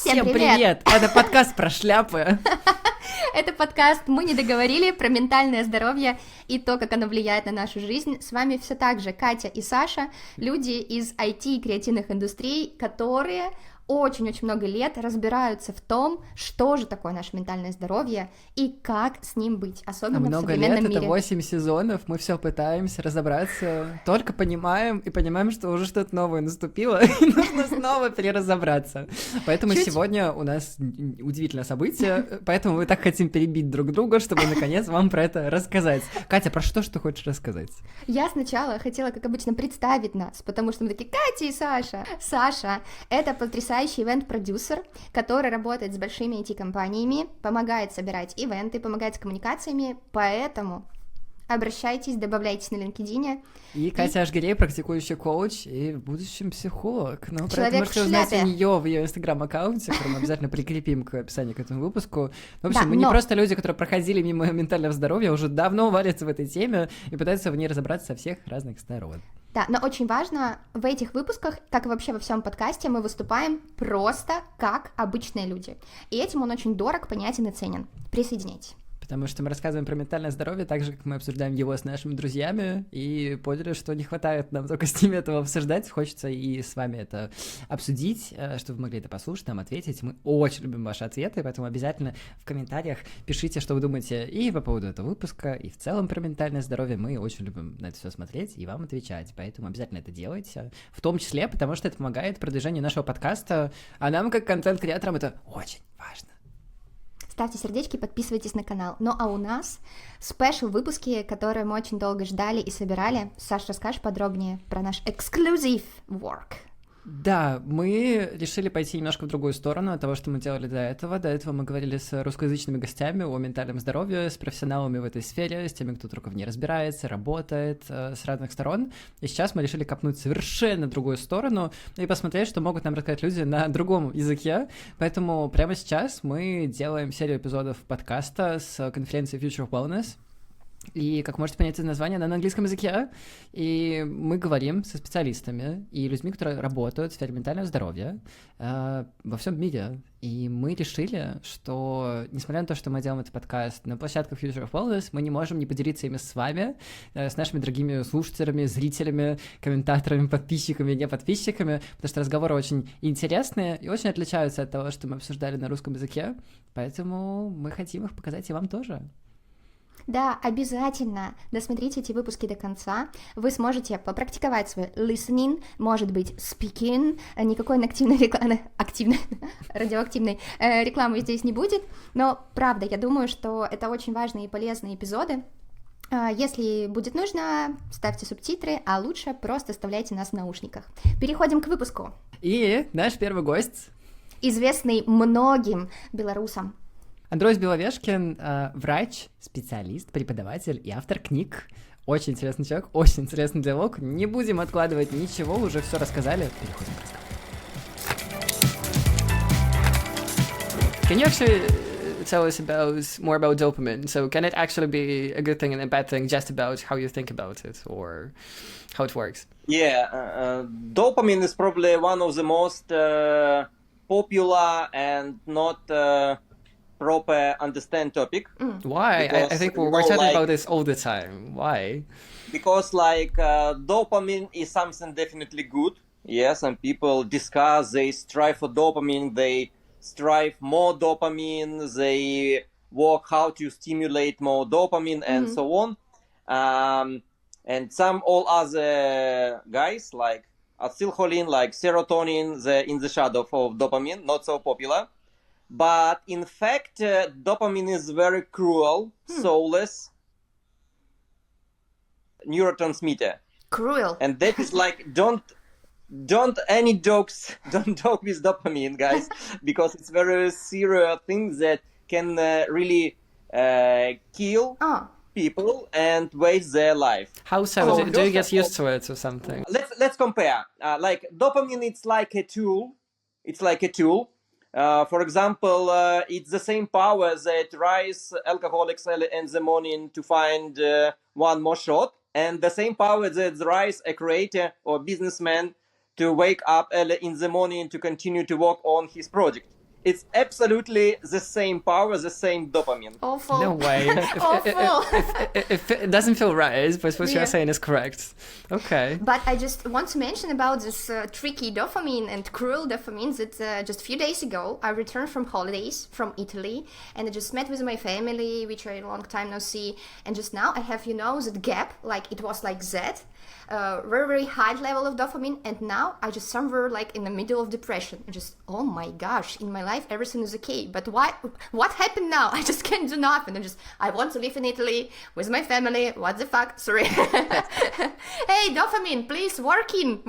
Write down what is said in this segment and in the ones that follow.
Всем привет! Это подкаст про шляпы. Это подкаст «Мы не договорили» про ментальное здоровье и то, как оно влияет на нашу жизнь. С вами все так же Катя и Саша, люди из IT и креативных индустрий, которые очень-очень много лет разбираются в том, что же такое наше ментальное здоровье и как с ним быть, особенно в современном мире. Это 8 сезонов, мы все пытаемся разобраться, только понимаем, что уже что-то новое наступило, и нужно снова переразобраться. Поэтому сегодня у нас удивительное событие, поэтому мы так хотим перебить друг друга, чтобы наконец вам про это рассказать. Катя, про что ж ты хочешь рассказать? Я сначала хотела, как обычно, представить нас, потому что мы такие: Катя и Саша. Саша — это потрясающий ивент-продюсер, который работает с большими IT-компаниями, помогает собирать ивенты, помогает с коммуникациями, поэтому обращайтесь, добавляйтесь на LinkedIn. И Катя Ашгирей, практикующий коуч и в будущем психолог. Но про это можете узнать у нее в ее инстаграм-аккаунте, который мы обязательно прикрепим к описанию к этому выпуску. В общем, мы не просто люди, которые проходили мимо ментального здоровья, уже давно варятся в этой теме и пытаются в ней разобраться со всех разных сторон. Да, но очень важно, в этих выпусках, как и вообще во всем подкасте, мы выступаем просто как обычные люди. И этим он очень дорог, понятен и ценен. Присоединяйтесь. Потому что мы рассказываем про ментальное здоровье так же, как мы обсуждаем его с нашими друзьями, и поняли, что не хватает нам только с ними этого обсуждать, хочется и с вами это обсудить, чтобы вы могли это послушать, нам ответить. Мы очень любим ваши ответы, поэтому обязательно в комментариях пишите, что вы думаете и по поводу этого выпуска, и в целом про ментальное здоровье. Мы очень любим на это все смотреть и вам отвечать, поэтому обязательно это делайте, в том числе, потому что это помогает продвижению нашего подкаста, а нам, как контент-креаторам, это очень важно. Ставьте сердечки, подписывайтесь на канал. Ну а у нас спешл-выпуски, которые мы очень долго ждали и собирали. Саш, расскажешь подробнее про наш exclusive work? Да, мы решили пойти немножко в другую сторону от того, что мы делали до этого. До этого мы говорили с русскоязычными гостями о ментальном здоровье, с профессионалами в этой сфере, с теми, кто только в ней разбирается, работает с разных сторон. И сейчас мы решили копнуть совершенно другую сторону и посмотреть, что могут нам рассказать люди на другом языке. Поэтому прямо сейчас мы делаем серию эпизодов подкаста с конференции Future of Wellness. И, как можете понять из названия, она на английском языке, и мы говорим со специалистами и людьми, которые работают в сфере ментального здоровья во всем мире. И мы решили, что, несмотря на то, что мы делаем этот подкаст на площадках Future of Wellness, мы не можем не поделиться ими с вами, с нашими дорогими слушателями, зрителями, комментаторами, подписчиками, не подписчиками, потому что разговоры очень интересные и очень отличаются от того, что мы обсуждали на русском языке, поэтому мы хотим их показать и вам тоже. Да, обязательно досмотрите эти выпуски до конца. Вы сможете попрактиковать свой listening, может быть, speaking. Никакой радиоактивной рекламы здесь не будет. Но, правда, я думаю, что это очень важные и полезные эпизоды. Если будет нужно, ставьте субтитры, а лучше просто оставляйте нас в наушниках. Переходим к выпуску. И наш первый гость. Известный многим белорусам. Андрей Беловешкин, врач, специалист, преподаватель и автор книг. Очень интересный человек, очень интересный диалог. Не будем откладывать ничего, уже все рассказали. Переходим к разговору. Can you actually tell us more about dopamine? So can it actually be a good thing and a bad thing just about how you think about it or how it works? Yeah, dopamine is probably one of the most popular and not... proper understand topic. Why? I think we're talking about this all the time. Why? Because dopamine is something definitely good. Yes, and people discuss, they strive for dopamine, they strive more dopamine, they work how to stimulate more dopamine and so on. And some all other guys like acetylcholine, like serotonin, they're in the shadow of dopamine, not so popular. But in fact, dopamine is very cruel, soulless neurotransmitter. Cruel. And that is like, don't any jokes, don't joke with dopamine, guys, because it's very serious thing that can really kill people and waste their life. How so? Do you get used to it or something? Let's compare. Like dopamine, it's like a tool. For example, it's the same power that drives alcoholics in the morning to find one more shot, and the same power that drives a creator or businessman to wake up early in the morning to continue to work on his project. It's absolutely the same power, the same dopamine. Awful. No way. It doesn't feel right, but what Yeah. you're saying is correct. Okay. But I just want to mention about this tricky dopamine and cruel dopamine that just a few days ago I returned from holidays from Italy, and I just met with my family, which I a long time no see, and just now I have, that gap, like it was like that, very, very high level of dopamine, and now I just somewhere like in the middle of depression, and just, oh my gosh, in my life everything is okay, but what happened now? I just can't do nothing, and I want to live in Italy with my family, what the fuck, sorry. Hey, dopamine, please, working.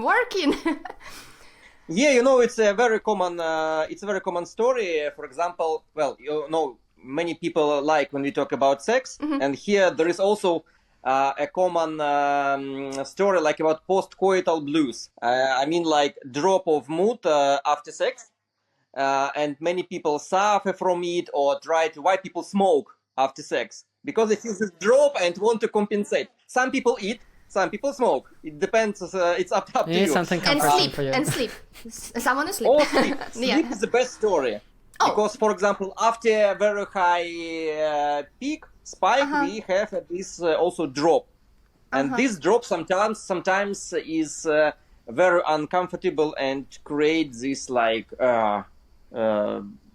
Yeah, it's a very common story. For example, many people like when we talk about sex, and here there is also a common story like about postcoital blues. I mean, like drop of mood after sex, and many people suffer from it or why people smoke after sex because they feel this drop and want to compensate. Some people eat, some people smoke. It depends. It's up to you. Something And comforting for you. sleep. Someone sleep. Or sleep. Yeah. Sleep is the best story. Oh. Because, for example, after a very high peak spike, we have this also drop. And this drop sometimes is very uncomfortable and creates this like a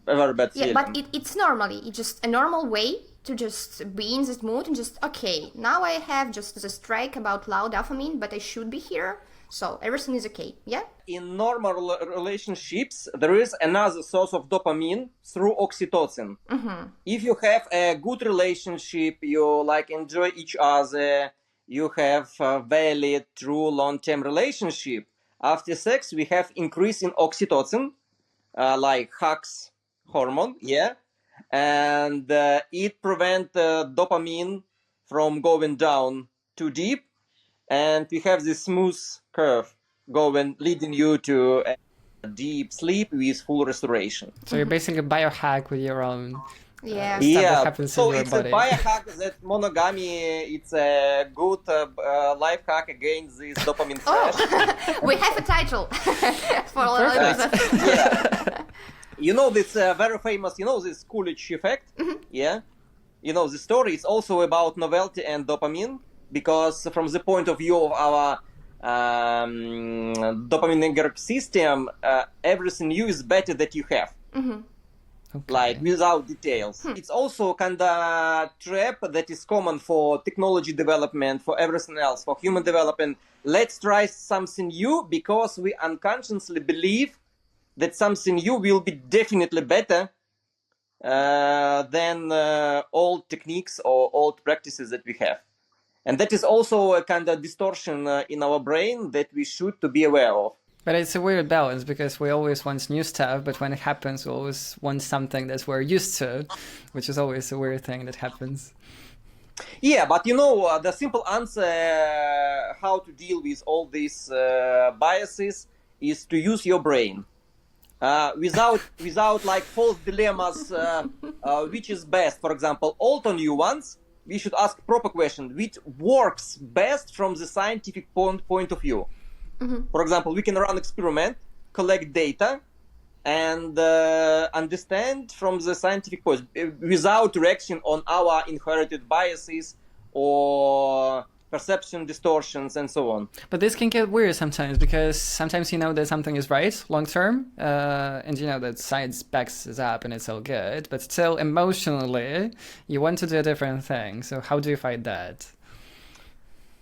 very bad feeling. Yeah, but it's normally, it's just a normal way to just be in this mood and just, okay, now I have just the strike about loud dopamine, but I should be here, so everything is okay, yeah? In normal relationships, there is another source of dopamine through oxytocin. If you have a good relationship, you like enjoy each other, you have a valid, true, long-term relationship. After sex, we have increase in oxytocin, like hugs hormone, yeah, and it prevents dopamine from going down too deep, and we have this smooth curve leading you to a deep sleep with full restoration. So you're basically biohack with your own Yeah. stuff that Yeah, happens so in your it's body. a biohack that monogamy, it's a good life hack against this dopamine crash. Oh, we have a title for all of Perfect. this. Yeah. This very famous, this Coolidge effect? Yeah. The story is also about novelty and dopamine, because from the point of view of our dopaminergic system, everything new is better that you have. Okay. Like without details. It's also kind of trap that is common for technology development, for everything else, for human development. Let's try something new because we unconsciously believe that something new will be definitely better than old techniques or old practices that we have. And that is also a kind of distortion in our brain that we should to be aware of. But it's a weird balance because we always want new stuff, but when it happens, we always want something that we're used to, which is always a weird thing that happens. Yeah, but the simple answer how to deal with all these biases is to use your brain. Without like false dilemmas, which is best. For example, old or new ones, we should ask proper question, which works best from the scientific point of view. For example, we can run experiment, collect data, and understand from the scientific point without reaction on our inherited biases or perception distortions and so on. But this can get weird sometimes because sometimes you know that something is right long term, and you know that science backs it up and it's all good, but still emotionally you want to do a different thing. So how do you fight that?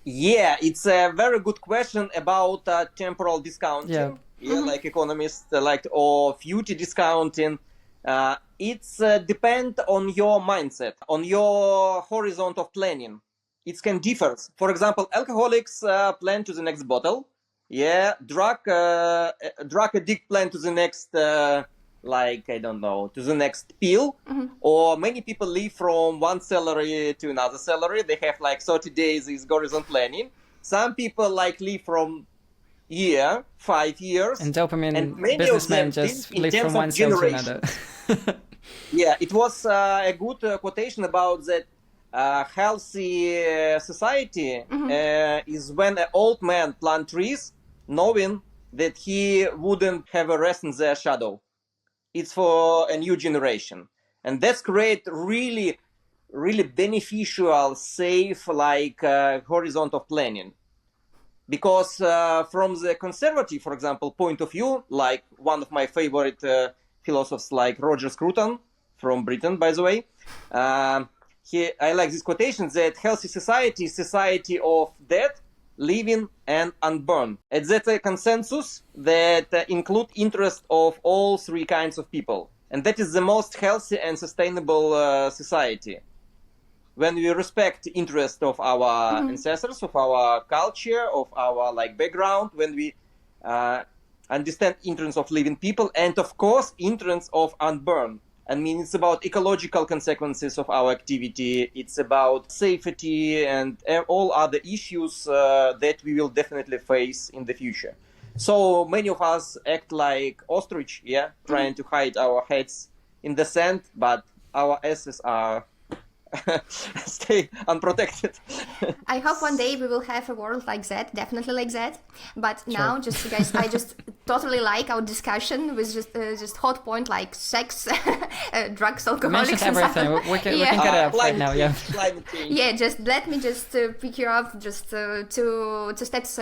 Yeah, it's a very good question about temporal discounting. Yeah, like economists or future discounting. It's depend on your mindset, on your horizon of planning. It can differ. For example, alcoholics plan to the next bottle. Yeah, drug addict plan to the next, to the next pill. Or many people live from one salary to another salary. They have 30 days is horizon planning. Some people live from 5 years. And dopamine and many businessmen of them just in live terms from of one cell to generations. another. Yeah, it was a good quotation about that. Healthy society is when an old man plant trees, knowing that he wouldn't have a rest in their shadow. it's for a new generation. And that's create really, really beneficial, safe, horizon of planning. Because from the conservative, for example, point of view, like one of my favorite philosophers, like Roger Scruton from Britain, by the way, I like this quotation that healthy society is society of dead, living, and unborn. And that's a consensus that include interest of all three kinds of people. And that is the most healthy and sustainable society. When we respect the interest of our ancestors, of our culture, of our background, when we understand interest of living people, and of course interest of unborn. I mean, it's about ecological consequences of our activity. It's about safety and all other issues that we will definitely face in the future. So many of us act like ostrich, trying to hide our heads in the sand, but our asses are stay unprotected. I hope one day we will have a world like that, definitely like that. But now, just guys, I just totally like our discussion with just hot point like sex, drugs, alcoholics. Mentioned everything. We can get it up right now. Yeah. Yeah. Just let me pick you up just two steps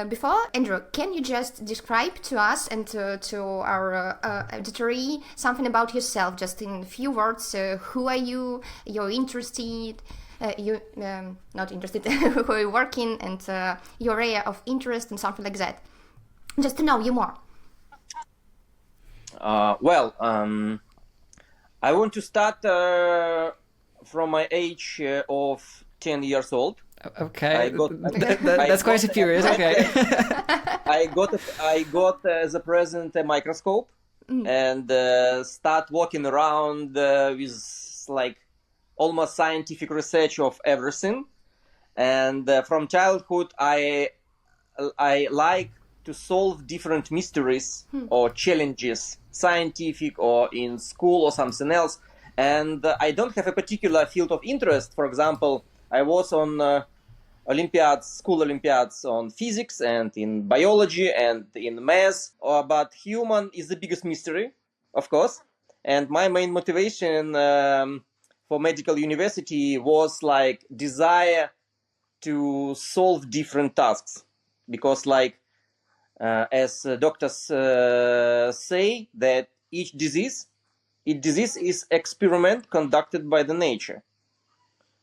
before. Andrew, can you just describe to us and to our auditory something about yourself, just in a few words? Who are you? You're interested, not interested, who are you working, and your area of interest and something like that. Just to know you more. I want to start from my age of 10 years old. Okay, that's quite superior. Okay. I got as a present a microscope and start walking around with almost scientific research of everything. And from childhood, I like to solve different mysteries or challenges, scientific or in school or something else. And I don't have a particular field of interest. For example, I was on school Olympiads on physics and in biology and in math. But human is the biggest mystery, of course. And my main motivation for medical university was desire to solve different tasks, because as doctors say that each disease is experiment conducted by the nature.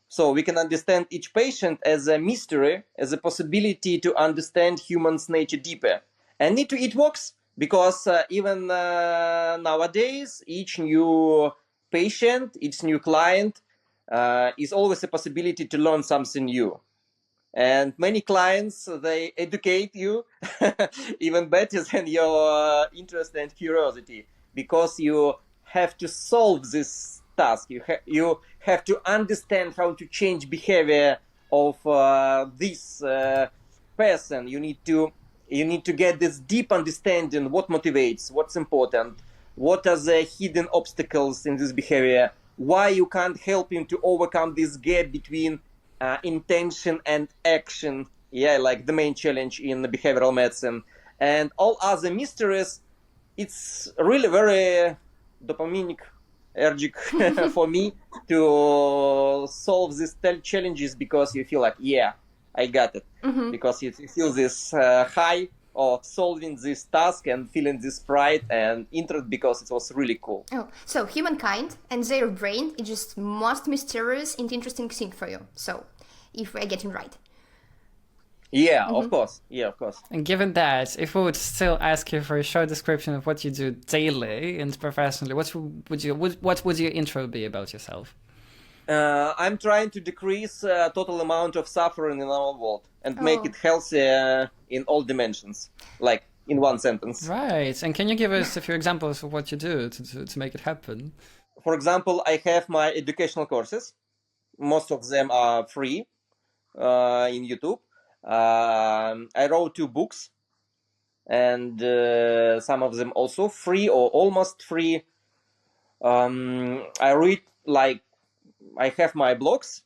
So we can understand each patient as a mystery, as a possibility to understand human's nature deeper. And it works, because even nowadays each new patient, each new client is always a possibility to learn something new. And many clients, they educate you even better than your interest and curiosity, because you have to solve this task. You have to understand how to change behavior of this person. You need to get this deep understanding, what motivates, what's important, what are the hidden obstacles in this behavior, why you can't help him to overcome this gap between intention and action, like the main challenge in behavioral medicine, and all other mysteries. It's really very dopaminic, urgic for me to solve these challenges, because you feel like, I got it. Because you feel this high of solving this task and feeling this pride and interest, because it was really cool. Oh, so humankind and their brain is just most mysterious and interesting thing for you. So, if we're getting right. Of course. And given that, if we would still ask you for a short description of what you do daily and professionally, what would your intro be about yourself? I'm trying to decrease total amount of suffering in our world and make it healthier in all dimensions, like in one sentence. Right. And can you give us a few examples of what you do to make it happen? For example, I have my educational courses. Most of them are free in YouTube. I wrote 2 books, and some of them also free or almost free. I read, I have my blogs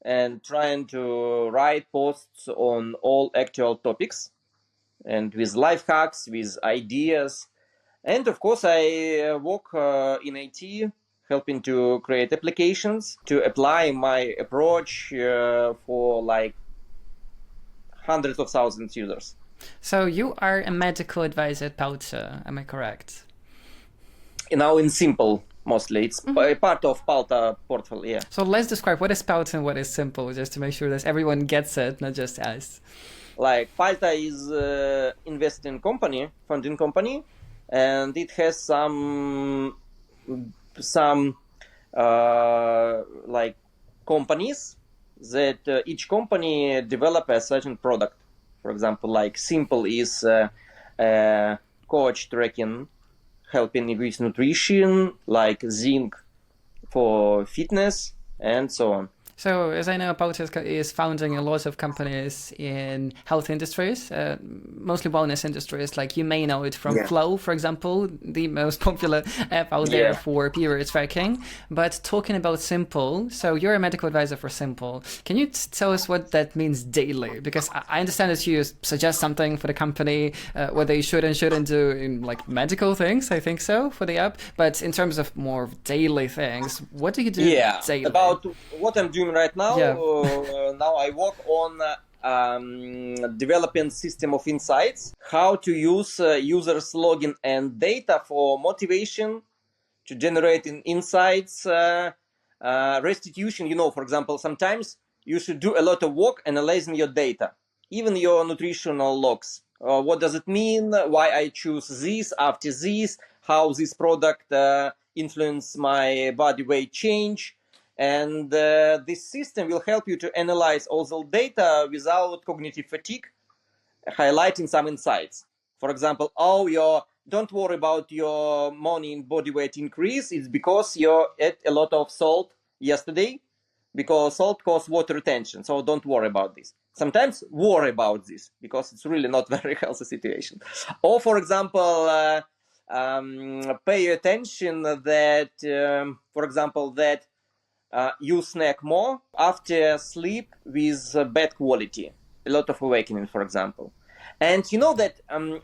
and trying to write posts on all actual topics, and with life hacks, with ideas, And of course, I work in IT, helping to create applications, to apply my approach for like hundreds of thousands of users. So you are a medical advisor at Pauta, am I correct? Now in simple, mostly. It's part of Pauta portfolio, yeah. So let's describe what is Pauta and what is simple, just to make sure that everyone gets it, not just us. Like Pauta is investing company, funding company, and it has some like companies that each company develop a certain product. For example, like simple is coach tracking, helping with nutrition, like zinc for fitness, and so on. So, as I know, Pauta is founding a lot of companies in health industries, mostly wellness industries. Like you may know it from Flow, for example, the most popular app out there for period tracking. But talking about Simple, so you're a medical advisor for Simple. Can you tell us what that means daily? Because I understand that you suggest something for the company, what they should and shouldn't do in like medical things, I think so, for the app. But in terms of more daily things, what do you do daily? About what I'm doing right now, now I work on developing system of insights, how to use users' login and data for motivation, to generate insights, restitution. You know, for example, sometimes you should do a lot of work analyzing your data, even your nutritional logs. What does it mean? Why I choose this after this? How this product influence my body weight change? And this system will help you to analyze all the data without cognitive fatigue, highlighting some insights. For example, don't worry about your morning body weight increase. It's because you ate a lot of salt yesterday, because salt causes water retention. So don't worry about this. Sometimes worry about this because it's really not very healthy situation. Or for example, pay attention that, for example, that you snack more after sleep with bad quality, a lot of awakening, for example. And you know that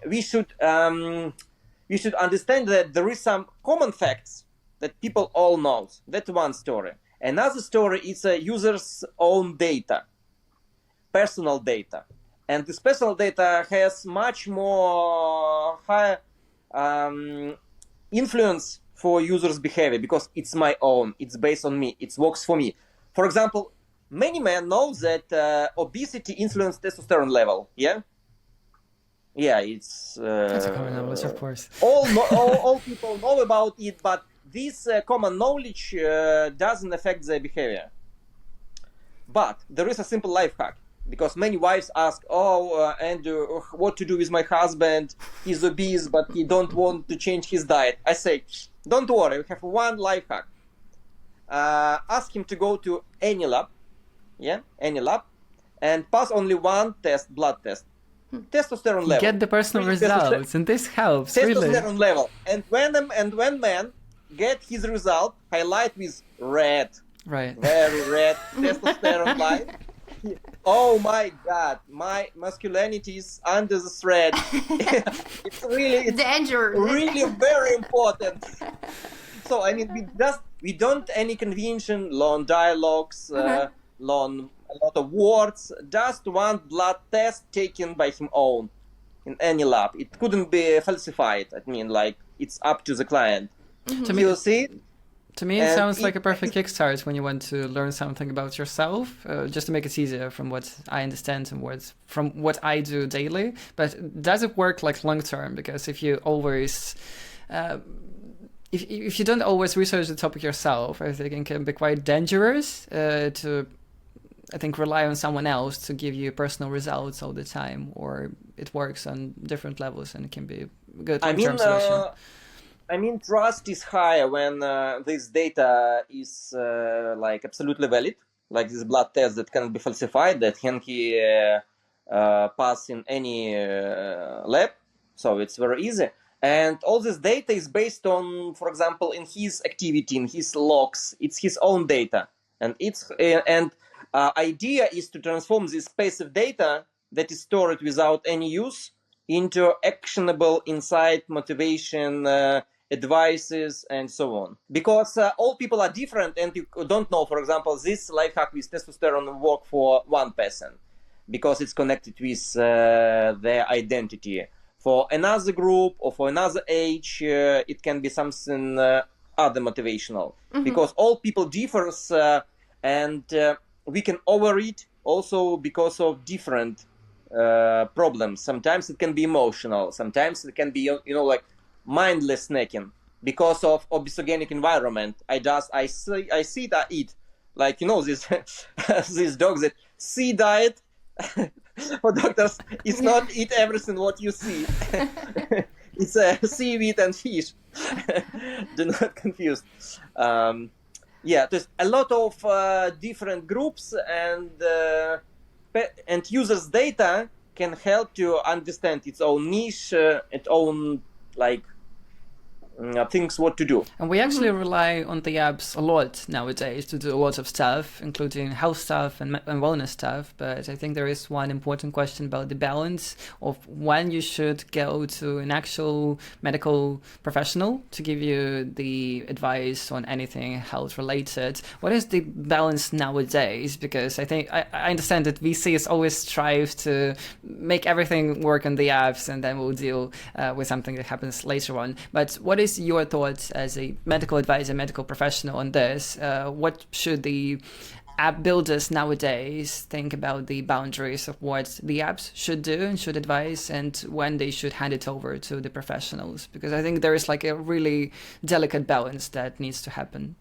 we should understand that there is some common facts that people all know. That's one story. Another story is a user's own data, personal data. And this personal data has much more high influence for users' behavior because it's my own, it's based on me, it works for me. For example, many men know that obesity influences testosterone level, yeah? Yeah, it's... That's a common knowledge, of course. All people know about it, but this common knowledge doesn't affect their behavior. But there is a simple life hack. Because many wives ask, Andrew, what to do with my husband? He's obese, but he don't want to change his diet. I say, don't worry, we have one life hack. Ask him to go to any lab, and pass only one blood test. Testosterone level. Get the personal results, and this helps, testosterone really. level. And when man get his result, highlight with red. Right. Very red testosterone line. Oh my God, my masculinity is under the threat. It's danger. Really very important. So I mean, we don't any convention, long dialogues, long a lot of words. Just one blood test taken by him own in any lab. It couldn't be falsified. I mean, like it's up to the client. To me, you see. To me, it sounds like a perfect kickstart when you want to learn something about yourself, just to make it easier from what I understand and from what I do daily. But does it work like long term? Because if you always, if you don't always research the topic yourself, I think it can be quite dangerous to, I think, rely on someone else to give you personal results all the time, or it works on different levels and it can be a good long-term solution. I mean, trust is higher when this data is like absolutely valid, like this blood test that cannot be falsified, that can pass in any lab. So it's very easy. And all this data is based on, for example, in his activity, in his logs. It's his own data, and idea is to transform this passive data that is stored without any use into actionable insight, motivation, advices, and so on. Because all people are different, and you don't know, for example, this life hack with testosterone work for one person because it's connected with their identity. For another group or for another age, it can be something other motivational. Because all people differs, and we can overeat also because of different problems. Sometimes it can be emotional. Sometimes it can be, like mindless snacking because of obesogenic environment. I sit, I eat. Like, this these dogs that see diet for doctors, it's not eat everything what you see. It's seaweed and fish. Do not confuse. There's a lot of different groups, and users' data can help to understand its own niche, its own things what to do. And we actually rely on the apps a lot nowadays to do a lot of stuff, including health stuff and wellness stuff. But I think there is one important question about the balance of when you should go to an actual medical professional to give you the advice on anything health related. What is the balance nowadays? Because I think I understand that VCs always strive to make everything work on the apps, and then we'll deal with something that happens later on. But what is your thoughts as a medical advisor, medical professional on this? What should the app builders nowadays think about the boundaries of what the apps should do and should advise, and when they should hand it over to the professionals? Because I think there is a really delicate balance that needs to happen.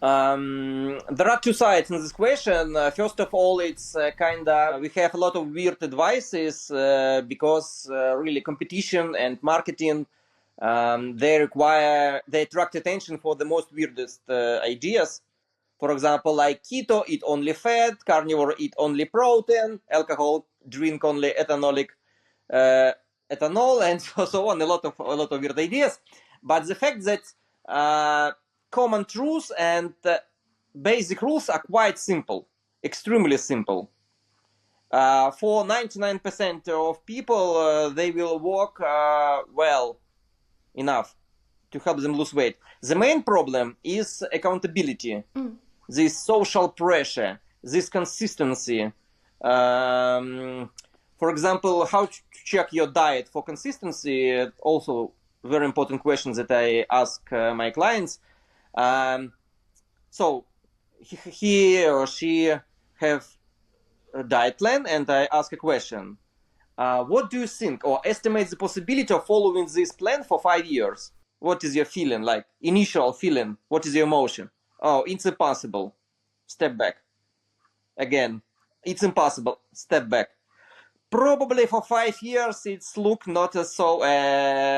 There are two sides in this question. First of all, it's we have a lot of weird advices because really competition and marketing, they attract attention for the most weirdest ideas. For example, like keto, eat only fat, carnivore, eat only protein, alcohol, drink only ethanol, and so on. A lot of weird ideas. But the fact that common truths and basic rules are quite simple, extremely simple. For 99% of people, they will work well enough to help them lose weight. The main problem is accountability, this social pressure, this consistency. For example, how to check your diet for consistency, also very important questions that I ask my clients. So he or she have a diet plan, and I ask a question. What do you think, or estimate the possibility of following this plan for 5 years? What is your feeling, initial feeling? What is your emotion? Oh, it's impossible. Step back. Again, it's impossible. Step back. Probably for 5 years, it's look not a so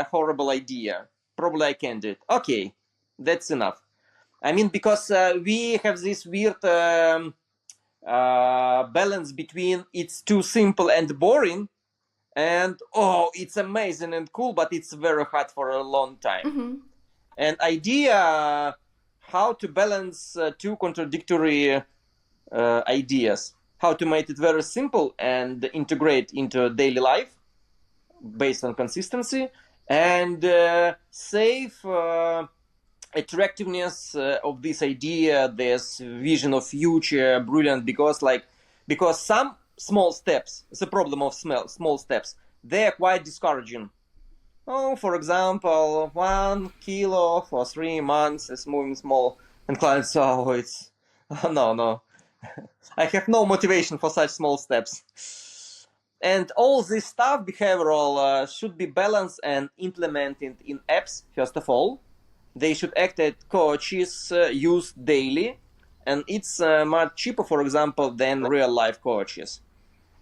horrible idea. Probably I can do it. Okay, that's enough. I mean, because we have this weird balance between it's too simple and boring, and it's amazing and cool, but it's very hard for a long time. And idea how to balance two contradictory ideas, how to make it very simple and integrate into daily life based on consistency, and save attractiveness of this idea, this vision of future, brilliant, because some small steps, the problem of small steps, they're quite discouraging. For example, 1 kilo for 3 months is moving small, and clients, no. I have no motivation for such small steps. And all this stuff, behavioral, should be balanced and implemented in apps, first of all. They should act as coaches used daily, and it's much cheaper, for example, than real-life coaches.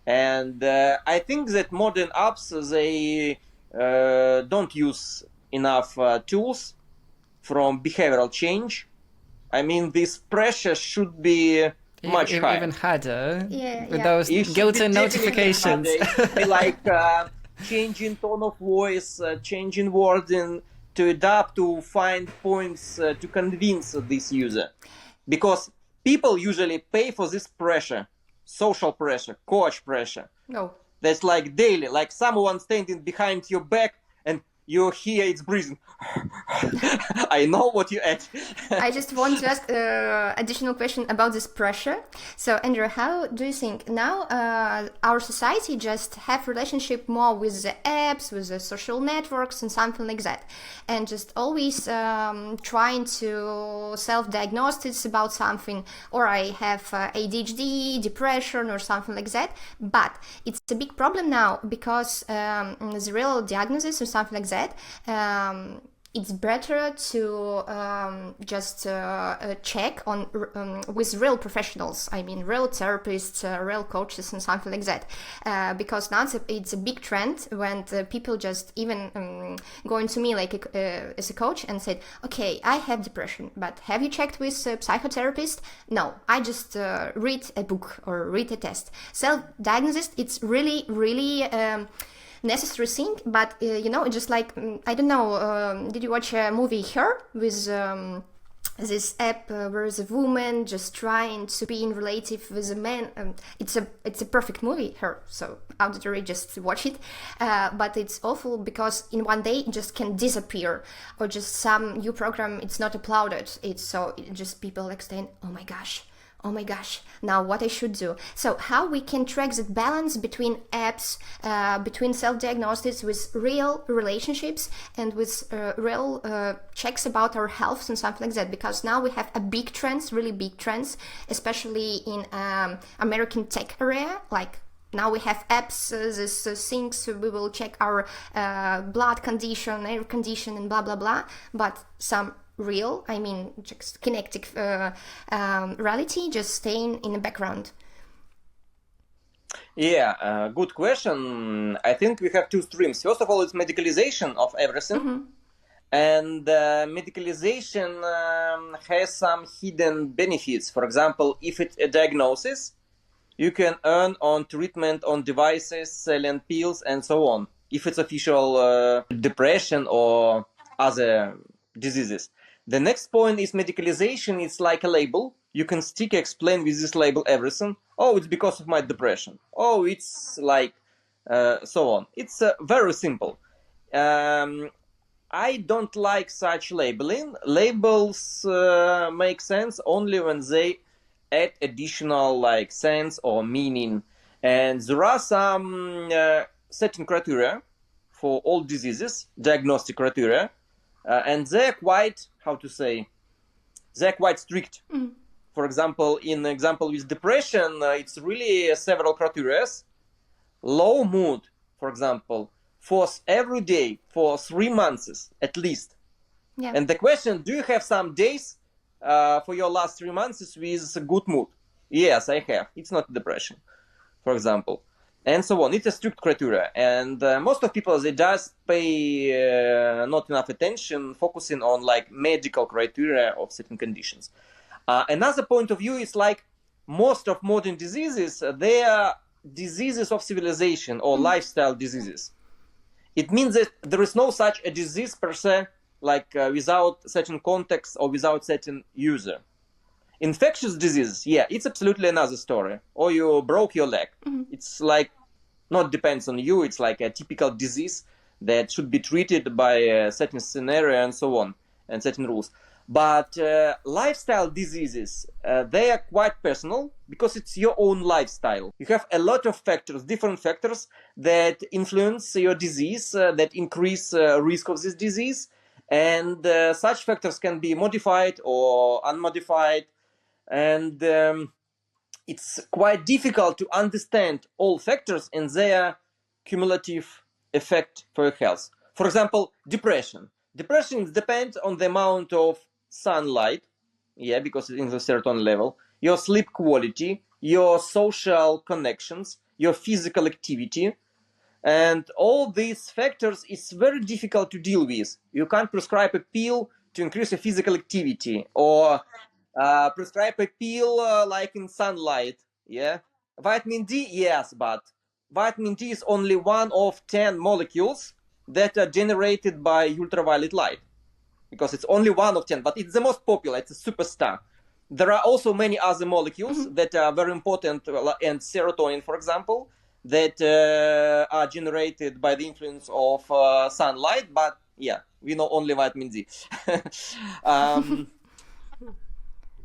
And I think that modern apps, they don't use enough tools from behavioral change. I mean, this pressure should be much higher. Even harder with those guilty notifications. It should be like changing tone of voice, changing wording, to adapt, to find points to convince this user. Because people usually pay for this pressure, social pressure, coach pressure. That's like daily, like someone standing behind your back and you hear it's breathing. I know what you add. I just want to ask additional question about this pressure. So, Andrew, how do you think now our society just have relationship more with the apps, with the social networks and something like that, and just always trying to self-diagnose about something, or I have ADHD, depression, or something like that. But it's a big problem now because the real diagnosis or something like that. It's better to just check on with real professionals. I mean, real therapists, real coaches, and something like that. Because now it's a big trend when people just even going to me like as a coach and said, "Okay, I have depression, but have you checked with a psychotherapist?" No, I just read a book or read a test. Self-diagnosis, it's really, really. Necessary thing, but just like I don't know, did you watch a movie Her with this app where the woman just trying to be in relative with a man? It's a perfect movie, Her, so auditory, just watch it, but it's awful because in one day it just can disappear, or just some new program it's not uploaded. It's just people like saying, oh my gosh, now what I should do. So how we can track that balance between apps, between self-diagnosis with real relationships and with real checks about our health and something like that, because now we have a big trends, really big trends, especially in American tech area. Like now we have apps, these things, we will check our blood condition, air condition, and blah blah blah, but some real, I mean, just kinetic reality just staying in the background. Yeah, good question. I think we have two streams. First of all, it's medicalization of everything. And medicalization has some hidden benefits. For example, if it's a diagnosis, you can earn on treatment on devices, selling pills, and so on. If it's official depression or other diseases. The next point is medicalization. It's like a label. You can explain with this label everything. Oh, it's because of my depression. Oh, it's like so on. It's very simple. I don't like such labeling. Labels make sense only when they add additional like sense or meaning. And there are some setting criteria for all diseases, diagnostic criteria. And they're quite, they're quite strict. For example, with depression, it's really several criteria. Low mood, for example, for every day for 3 months at least. Yeah. And the question, do you have some days for your last 3 months with a good mood? Yes, I have. It's not depression, for example. And so on. It's a strict criteria. And most of people, they just pay not enough attention, focusing on like medical criteria of certain conditions. Another point of view is like most of modern diseases, they are diseases of civilization or lifestyle diseases. It means that there is no such a disease per se, like without certain context or without certain user. Infectious diseases, yeah, it's absolutely another story. Or you broke your leg. It's like, not depends on you, it's like a typical disease that should be treated by a certain scenario and so on, and certain rules. But lifestyle diseases, they are quite personal because it's your own lifestyle. You have a lot of factors, different factors that influence your disease, that increase risk of this disease. And such factors can be modified or unmodified. And it's quite difficult to understand all factors and their cumulative effect for your health. For example, depression. Depression depends on the amount of sunlight, yeah, because it's in the serotonin level, your sleep quality, your social connections, your physical activity, and all these factors is very difficult to deal with. You can't prescribe a pill to increase your physical activity or prescribe a pill like in sunlight, yeah. Vitamin D, yes, but vitamin D is only one of 10 molecules that are generated by ultraviolet light, because it's only one of 10, but it's the most popular, it's a superstar. There are also many other molecules that are very important, and serotonin, for example, that are generated by the influence of sunlight, but yeah, we know only vitamin D.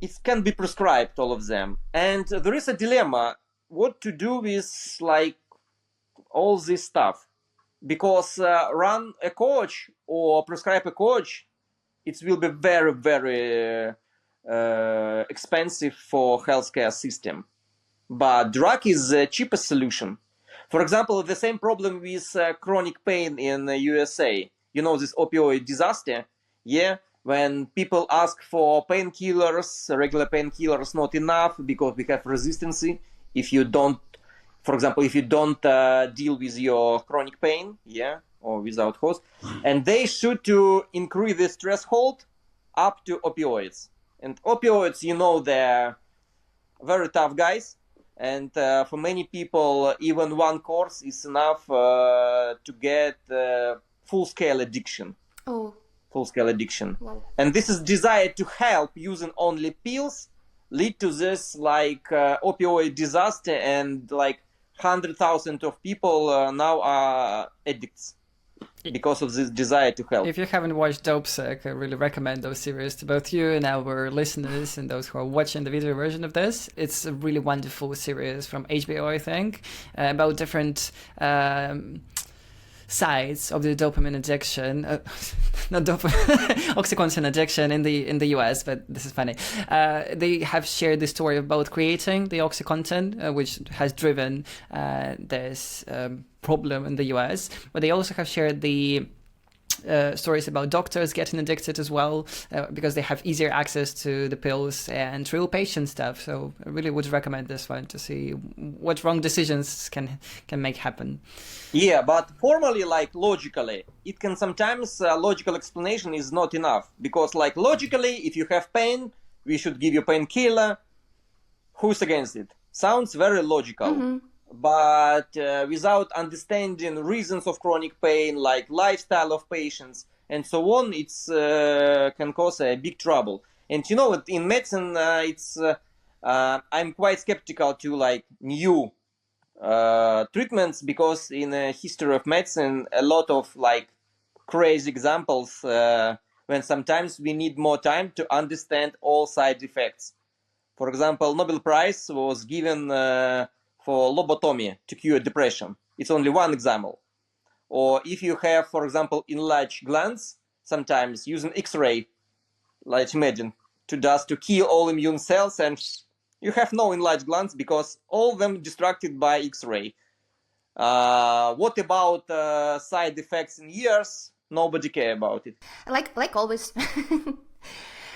It can be prescribed, all of them. And there is a dilemma what to do with like all this stuff. Because run a coach or prescribe a coach, it will be very, very expensive for healthcare system. But drug is the cheapest solution. For example, the same problem with chronic pain in the USA. You know, this opioid disaster, yeah? When people ask for painkillers, regular painkillers not enough because we have resistance. If you don't, for example, if you don't deal with your chronic pain, yeah, or without cause, and they should to increase this threshold up to opioids. And opioids, you know, they're very tough guys. And for many people, even one course is enough to get full-scale addiction. Oh. Full-scale addiction. Wow. And this is desire to help using only pills lead to this like opioid disaster, and like 100,000 of people now are addicts because of this desire to help. If you haven't watched Dopesick, I really recommend those series to both you and our listeners and those who are watching the video version of this. It's a really wonderful series from HBO, I think, about different sides of the dopamine addiction, not OxyContin addiction in the US, but this is funny. They have shared the story about creating the OxyContin, which has driven this problem in the US. But they also have shared the stories about doctors getting addicted as well, because they have easier access to the pills and real patient stuff. So I really would recommend this one to see what wrong decisions can make happen. Yeah, but formally, like logically, it can sometimes logical explanation is not enough, because like logically, if you have pain, we should give you painkiller. Who's against it? Sounds very logical. Mm-hmm. But without understanding reasons of chronic pain, like lifestyle of patients and so on, it's can cause a big trouble. And you know, in medicine, I'm quite skeptical to like new treatments, because in the history of medicine, a lot of like crazy examples when sometimes we need more time to understand all side effects. For example, Nobel Prize was given for lobotomy to cure depression. It's only one example. Or if you have, for example, enlarged glands, sometimes using X-ray, like imagine, to kill all immune cells, and you have no enlarged glands because all of them distracted by X-ray. What about side effects in years? Nobody care about it. Like always.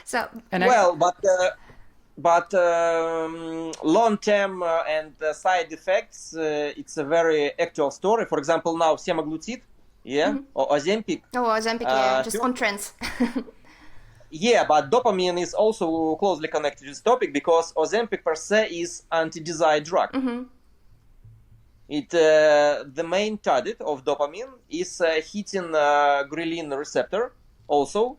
So. But long-term and side effects, it's a very actual story. For example, now semaglutide, yeah, mm-hmm. or Ozempic. Oh, Ozempic, yeah, just on trends. Yeah, but dopamine is also closely connected to this topic, because Ozempic per se is anti-desire drug. Mm-hmm. The main target of dopamine is hitting ghrelin receptor, also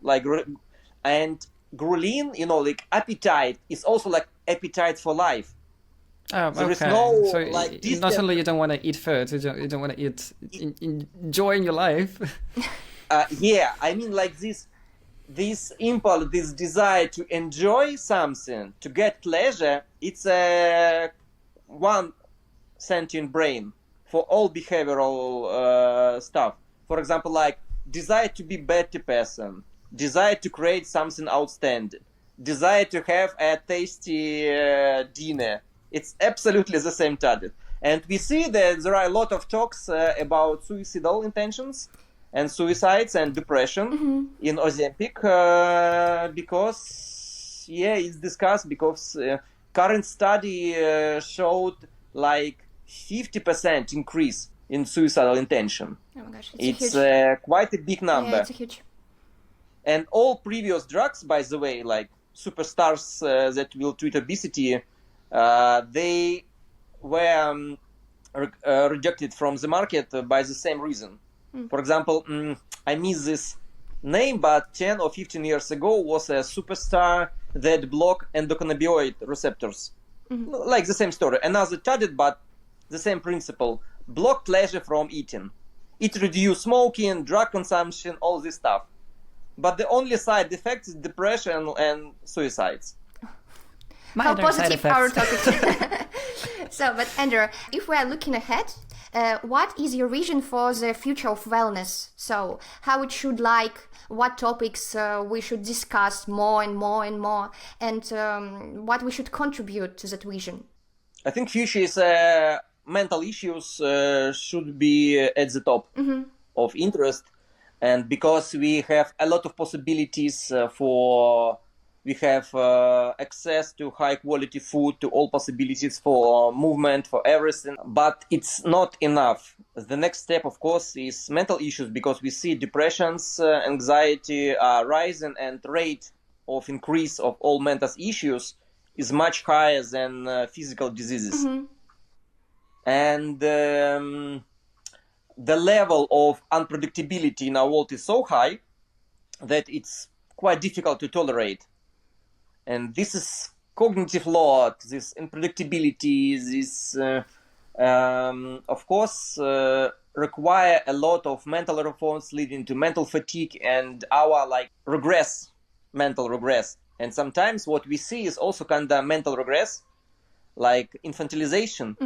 and ghrelin, you know, like appetite is also like appetite for life. Oh, there okay. Is no, so like, not only you don't want to eat food, you don't want to eat enjoying your life. Yeah, I mean, like this impulse, this desire to enjoy something, to get pleasure, it's one sentient brain for all behavioral stuff. For example, like desire to be better person, desire to create something outstanding, desire to have a tasty dinner. It's absolutely the same target. And we see that there are a lot of talks about suicidal intentions and suicides and depression mm-hmm. in Ozempic because, yeah, it's discussed because current study showed like 50% increase in suicidal intention. Oh my gosh, it's quite a big number. Yeah, it's a huge. And all previous drugs, by the way, like superstars that will treat obesity, they were rejected from the market by the same reason. Mm. For example, I miss this name, but 10 or 15 years ago was a superstar that blocked endocannabinoid receptors. Mm-hmm. Like the same story. Another target, but the same principle. block pleasure from eating. It reduces smoking, drug consumption, all this stuff. But the only side effect is depression and suicides. How Minor side positive our effects. topic. So, but Andrew, if we are looking ahead, what is your vision for the future of wellness? So, how it should what topics we should discuss more and more and more, and what we should contribute to that vision? I think future is mental issues should be at the top of interest, and because we have a lot of possibilities we have access to high quality food, to all possibilities for movement, for everything, but it's not enough. The next step, of course, is mental issues, because we see depressions, anxiety are rising, and rate of increase of all mental issues is much higher than physical diseases. And the level of unpredictability in our world is so high that it's quite difficult to tolerate. And this is cognitive load, this unpredictability, this, of course, require a lot of mental reforms, leading to mental fatigue and our mental regress. And sometimes what we see is also kind of mental regress, like infantilization,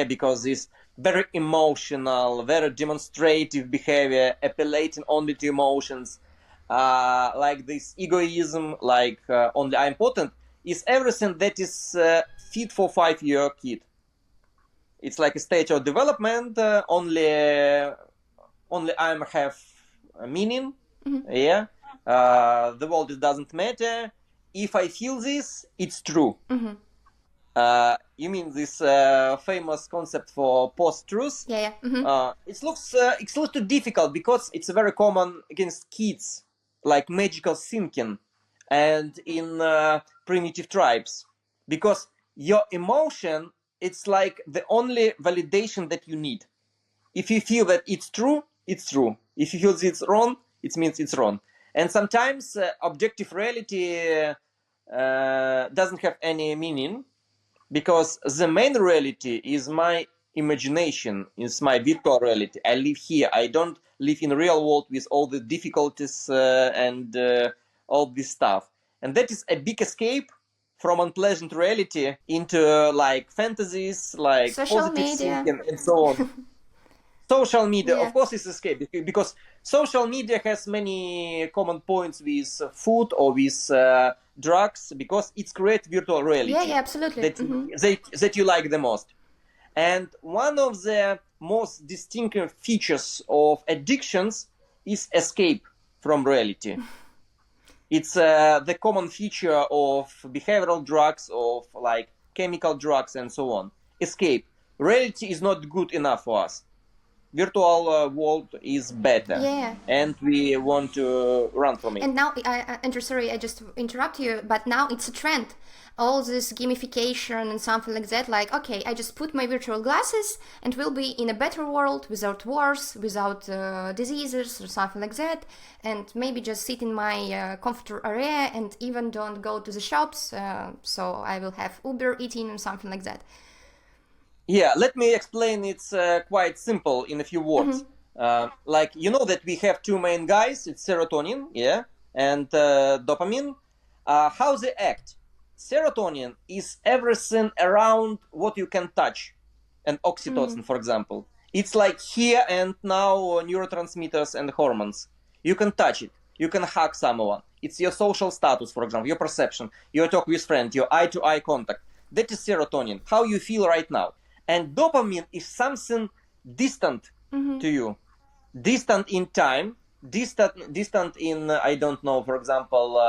because this very emotional, very demonstrative behavior, appealing only to emotions, like this egoism, like only I'm important, is everything that is fit for 5-year kid. It's like a stage of development, only I have a meaning, the world doesn't matter. If I feel this, it's true. You mean this famous concept for post-truth? It looks too difficult, because it's very common against kids, like magical thinking, and in primitive tribes, because your emotion, it's like the only validation that you need. If you feel that it's true, it's true. If you feel it's wrong, it means it's wrong. And sometimes objective reality doesn't have any meaning, because the main reality is my imagination, is my virtual reality. I live here. I don't live in the real world with all the difficulties and all this stuff. And that is a big escape from unpleasant reality into like fantasies, like social positive media, thinking, and so on. Social media, of course, is escape, because social media has many common points with food or with drugs, because it's create virtual reality. Yeah, absolutely. That you like the most. And one of the most distinctive features of addictions is escape from reality. It's the common feature of behavioral drugs, of like chemical drugs, and so on. Escape. Reality is not good enough for us. Virtual world is better, and we want to run from it. And now, Andrew, sorry, I just interrupt you, but now it's a trend. All this gamification and something like that, like, okay, I just put my virtual glasses and we'll be in a better world without wars, without diseases or something like that, and maybe just sit in my comfortable area and even don't go to the shops, so I will have Uber eating or something like that. Yeah, let me explain. It's quite simple in a few words. Like, you know that we have two main guys. It's serotonin, and dopamine. How they act? Serotonin is everything around what you can touch, and oxytocin, for example. It's like here and now neurotransmitters and hormones. You can touch it. You can hug someone. It's your social status, for example, your perception, your talk with friends, your eye-to-eye contact. That is serotonin, how you feel right now. And dopamine is something distant to you, distant in time, distant in, I don't know, for example,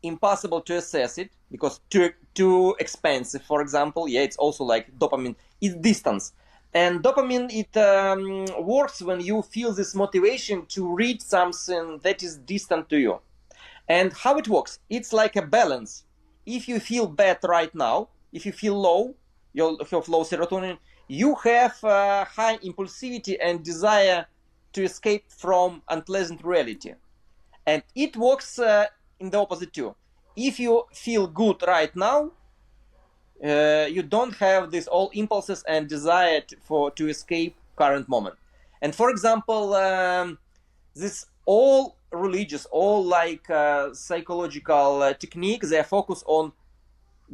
impossible to assess it, because too expensive, for example. It's also like dopamine, it's distance. And dopamine, it works when you feel this motivation to read something that is distant to you. And how it works? It's like a balance. If you feel bad right now, if you feel low, you have low serotonin, you have high impulsivity and desire to escape from unpleasant reality. And it works in the opposite too. If you feel good right now, you don't have this all impulses and desire to escape current moment. And for example, this all religious, all like psychological techniques, they focus on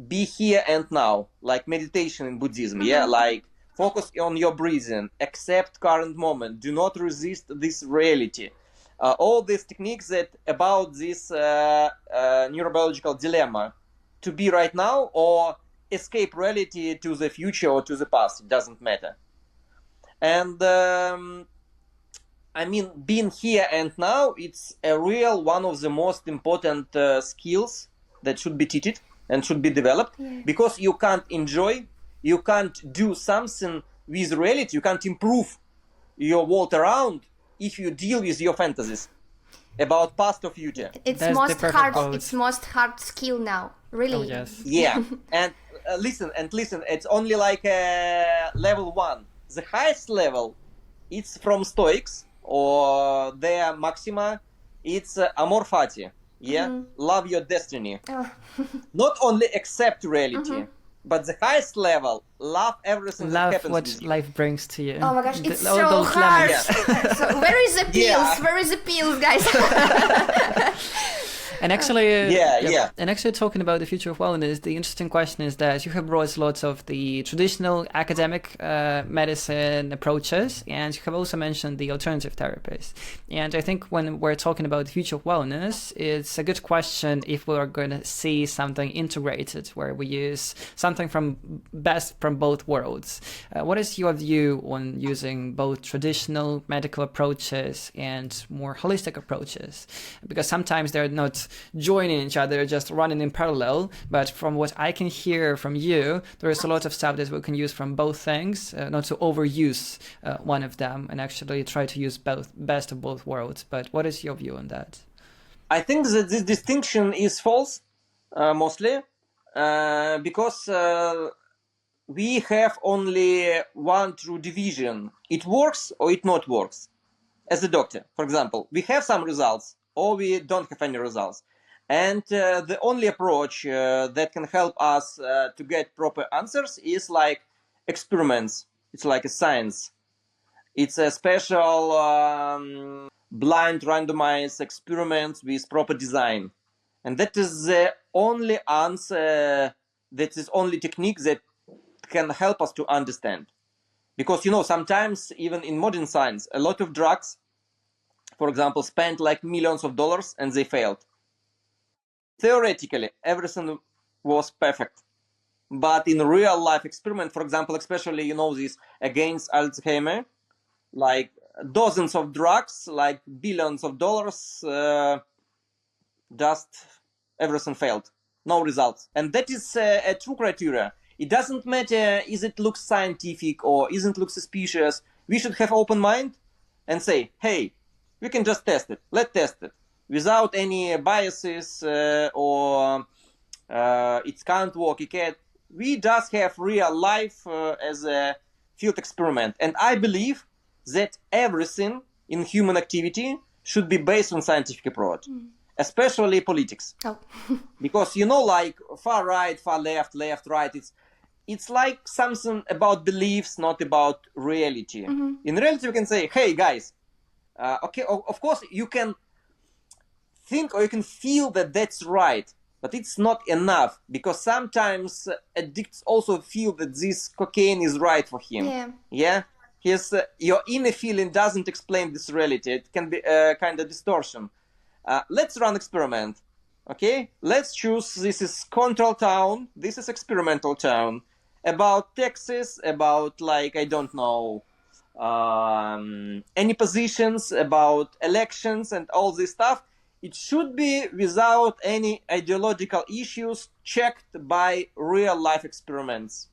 be here and now, like meditation in Buddhism, like focus on your breathing, accept current moment, do not resist this reality. All these techniques that about this neurobiological dilemma, to be right now or escape reality to the future or to the past, it doesn't matter. And I mean, being here and now, it's a real one of the most important skills that should be taught and should be developed, because you can't enjoy, you can't do something with reality, you can't improve your world around if you deal with your fantasies about past or future. It's most hard skill now, really. Oh, yes. Yeah, and listen, it's only like level 1. The highest level, it's from Stoics, or their maxima, it's amor fati, love your destiny. Not only accept reality, but the highest level, love everything that happens what with you. life brings to you. Oh my gosh, it's All so those hard. lemons. So where is the pills? Yeah. Where is the pills, guys? And actually, Yeah. And actually, talking about the future of wellness, the interesting question is that you have brought lots of the traditional academic medicine approaches, and you have also mentioned the alternative therapies. And I think when we're talking about the future of wellness, it's a good question if we are going to see something integrated, where we use something from best from both worlds. What is your view on using both traditional medical approaches and more holistic approaches? Because sometimes they're not joining each other, just running in parallel, but from what I can hear from you, there is a lot of stuff that we can use from both things, not to overuse one of them, and actually try to use both, best of both worlds. But what is your view on that? I think that this distinction is false, mostly, because we have only one true division. It works or it not works. As a doctor, for example, we have some results or we don't have any results. And the only approach that can help us to get proper answers is like experiments. It's like a science. It's a special blind randomized experiments with proper design. And that is the only answer, that is only technique that can help us to understand. Because, you know, sometimes even in modern science, a lot of drugs, for example, spent like millions of dollars and they failed. Theoretically, everything was perfect. But in real life experiment, for example, especially, you know, this against Alzheimer, like dozens of drugs, like billions of dollars, just everything failed. No results. And that is a true criteria. It doesn't matter is it looks scientific or isn't look suspicious. We should have open mind and say, hey, we can just test it. Let's test it without any biases or it can't work. It can't. We just have real life as a field experiment. And I believe that everything in human activity should be based on scientific approach, especially politics. Oh. Because, you know, like far right, far left, left, right, it's like something about beliefs, not about reality. In reality, we can say, hey, guys, okay, of course, you can think or you can feel that that's right, but it's not enough, because sometimes addicts also feel that this cocaine is right for him. Yeah? Your inner feeling doesn't explain this reality. It can be a kind of distortion. Let's run experiment. Okay? Let's choose, this is control town, this is experimental town. About taxes, about like, I don't know, any positions, about elections and all this stuff. It should be without any ideological issues, checked by real life experiments.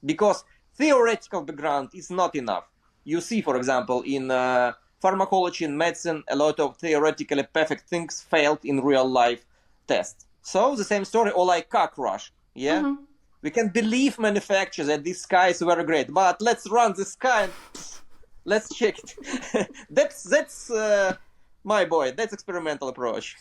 Because theoretical background is not enough. You see, for example, in pharmacology and medicine, a lot of theoretically perfect things failed in real life tests. So the same story, or like car crash, yeah? We can believe manufacturers that this car is very great, but let's run this car and let's check it. That's my boy, that's experimental approach.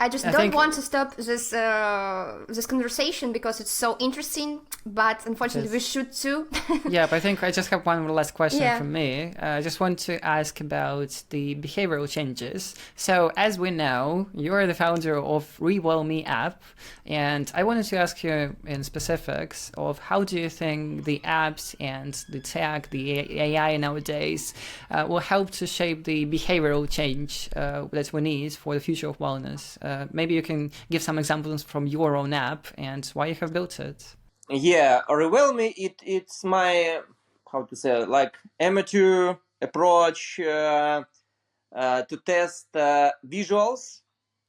I just don't want to stop this this conversation because it's so interesting, but unfortunately we should too. Yeah, but I think I just have one last question from me. I just want to ask about the behavioral changes. So, as we know, you are the founder of Rewell Me app, and I wanted to ask you in specifics of how do you think the apps and the tech, the AI nowadays, will help to shape the behavioral change that we need for the future of wellness. Maybe you can give some examples from your own app and why you have built it. Yeah, Rewell Me, it's my, how to say, like amateur approach to test visuals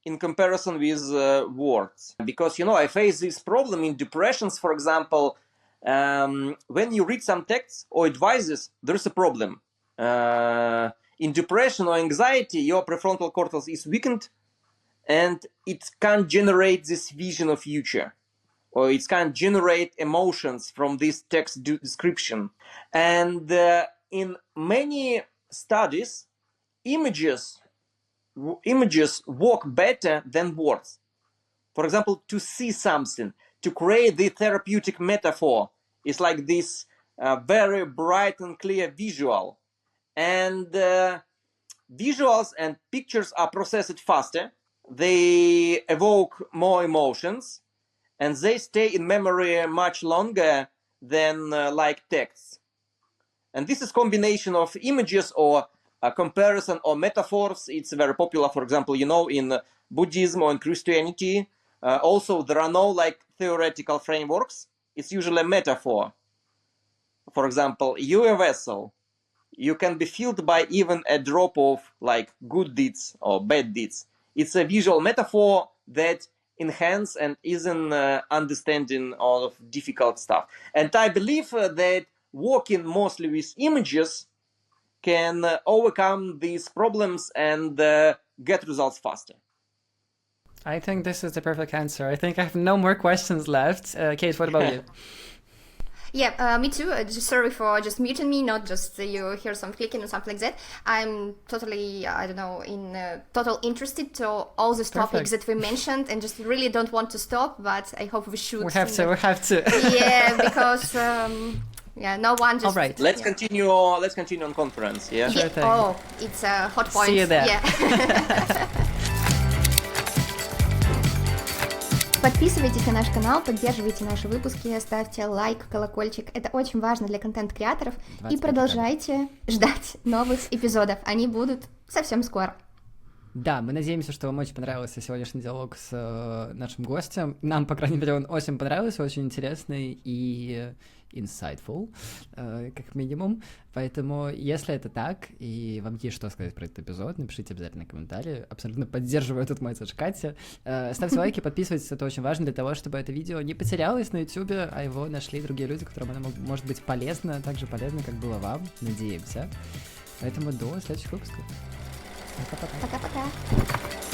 in comparison with words. Because, you know, I face this problem in depressions, for example. When you read some texts or advices, there's a problem. In depression or anxiety, your prefrontal cortex is weakened and it can't generate this vision of future, or it can't generate emotions from this text description. And in many studies, images work better than words. For example, to see something, to create the therapeutic metaphor is like this very bright and clear visual. And visuals and pictures are processed faster, they evoke more emotions, and they stay in memory much longer than like texts. And this is combination of images or comparison or metaphors. It's very popular, for example, you know, in Buddhism or in Christianity. Also, there are no like theoretical frameworks. It's usually a metaphor. For example, you're a vessel. You can be filled by even a drop of like good deeds or bad deeds. It's a visual metaphor that enhance and isn't understanding all of difficult stuff. And I believe that working mostly with images can overcome these problems and get results faster. I think this is the perfect answer. I think I have no more questions left. Kate, what about you? Yeah, me too. Just sorry for just muting me, not just you hear some clicking or something like that. I'm totally, I don't know, in total interested to all these topics that we mentioned, and just really don't want to stop. But I hope we should. We have to. Yeah, because no one just. All right. Let's continue on conference. Yeah. Sure thing. Oh, it's a hot point. See you there. Yeah. Подписывайтесь на наш канал, поддерживайте наши выпуски, ставьте лайк, колокольчик. Это очень важно для контент-креаторов. И продолжайте ждать новых эпизодов. Они будут совсем скоро. Да, мы надеемся, что вам очень понравился сегодняшний диалог с нашим гостем. Нам, по крайней мере, он очень понравился, очень интересный и insightful, как минимум. Поэтому, если это так, и вам есть что сказать про этот эпизод, напишите обязательно комментарии. Абсолютно поддерживаю этот месседж Катя. Ставьте лайки, подписывайтесь, это очень важно для того, чтобы это видео не потерялось на YouTube, а его нашли другие люди, которым оно может быть полезно, так же полезно, как было вам, надеемся. Поэтому до следующих выпусков. Пока-пока. Пока-пока.